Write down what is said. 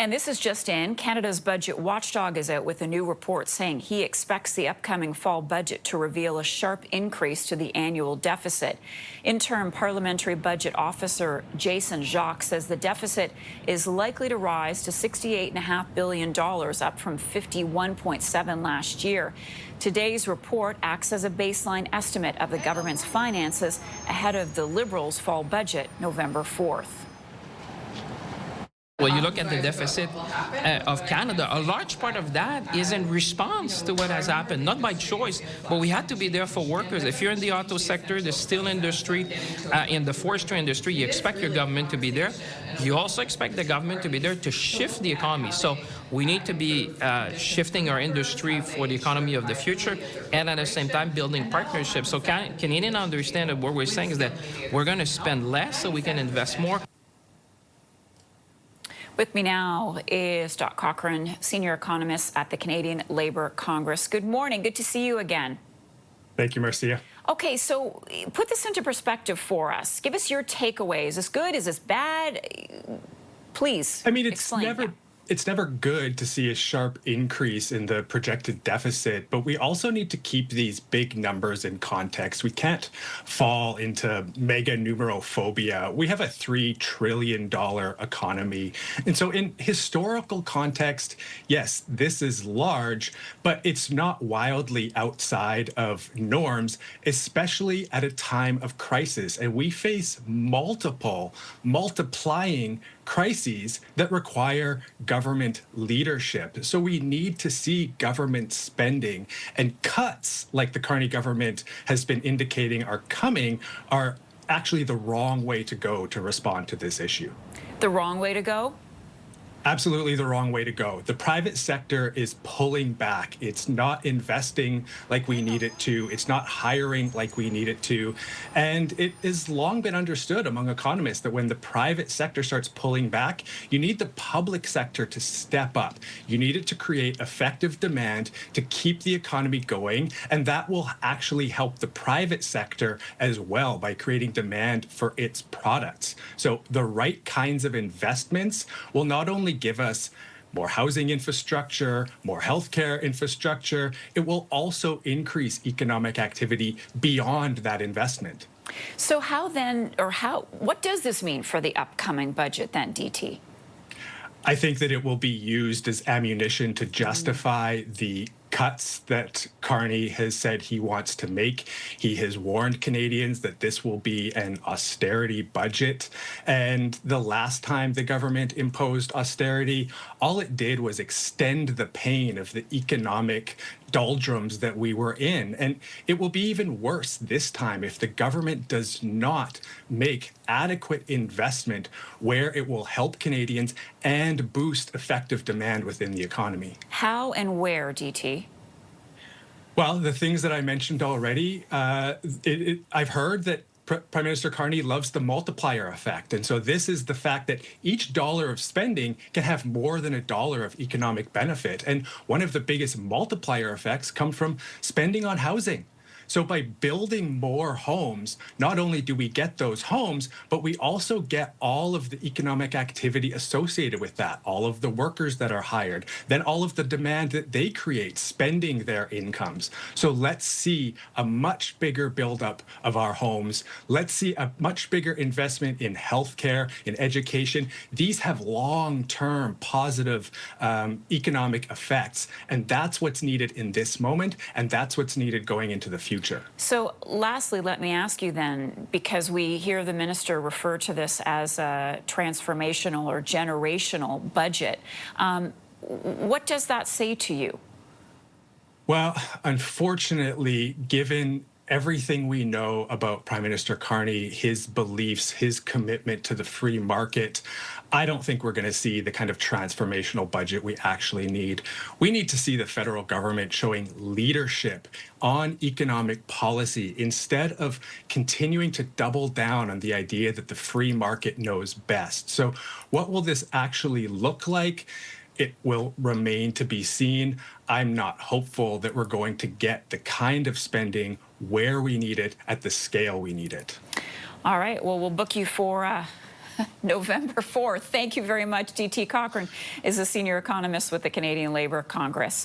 And this is just in. Canada's budget watchdog is out with a new report saying he expects the upcoming fall budget to reveal a sharp increase to the annual deficit. Interim Parliamentary Budget Officer Jason Jacques says the deficit is likely to rise to $68.5 billion, up from $51.7 last year. Today's report acts as a baseline estimate of the government's finances ahead of the Liberals' fall budget November 4th. When you look at the deficit of Canada, a large part of that is in response to what has happened, not by choice, but we had to be there for workers. If you're in the auto sector, the steel industry, in the forestry industry, you expect your government to be there. You also expect the government to be there to shift the economy. So we need to be shifting our industry for the economy of the future and at the same time building partnerships. So Canadians understand that what we're saying is that we're going to spend less so we can invest more. With me now is DT Cochrane, Senior Economist at the Canadian Labour Congress. Good morning. Good to see you again. Thank you, Marcia. Okay, so put this into perspective for us. Give us your takeaways. Is this good? Is this bad? Please. I mean, explain. It's never good to see a sharp increase in the projected deficit, but we also need to keep these big numbers in context. We can't fall into mega numerophobia. We have a $3 trillion economy. And so in historical context, yes, this is large, but it's not wildly outside of norms, especially at a time of crisis. And we face multiplying crises that require government leadership. So we need to see government spending, and cuts like the Carney government has been indicating are coming are actually the wrong way to go to respond to this issue. The wrong way to go? Absolutely the wrong way to go. The private sector is pulling back. It's not investing like we need it to. It's not hiring like we need it to. And it has long been understood among economists that when the private sector starts pulling back, you need the public sector to step up. You need it to create effective demand to keep the economy going. And that will actually help the private sector as well by creating demand for its products. So the right kinds of investments will not only give us more housing infrastructure, more healthcare infrastructure, it will also increase economic activity beyond that investment. So what does this mean for the upcoming budget then, DT? I think that it will be used as ammunition to justify the cuts that Carney has said he wants to make. He has warned Canadians that this will be an austerity budget. And the last time the government imposed austerity, all it did was extend the pain of the economic doldrums that we were in. And it will be even worse this time if the government does not make adequate investment where it will help Canadians and boost effective demand within the economy. How and where, DT? Well, the things that I mentioned already, I've heard that Prime Minister Carney loves the multiplier effect. And so this is the fact that each dollar of spending can have more than a dollar of economic benefit. And one of the biggest multiplier effects come from spending on housing. So by building more homes, not only do we get those homes, but we also get all of the economic activity associated with that, all of the workers that are hired, then all of the demand that they create, spending their incomes. So let's see a much bigger buildup of our homes. Let's see a much bigger investment in healthcare, in education. These have long-term positive economic effects. And that's what's needed in this moment. And that's what's needed going into the future. So lastly, let me ask you then, because we hear the minister refer to this as a transformational or generational budget, what does that say to you? Well, unfortunately, given everything we know about Prime Minister Carney, his beliefs, his commitment to the free market, I don't think we're going to see the kind of transformational budget we actually need. We need to see the federal government showing leadership on economic policy instead of continuing to double down on the idea that the free market knows best. So what will this actually look like? It will remain to be seen. I'm not hopeful that we're going to get the kind of spending where we need it at the scale we need it. All right. Well, we'll book you for November 4th. Thank you very much. DT Cochrane is a senior economist with the Canadian Labour Congress.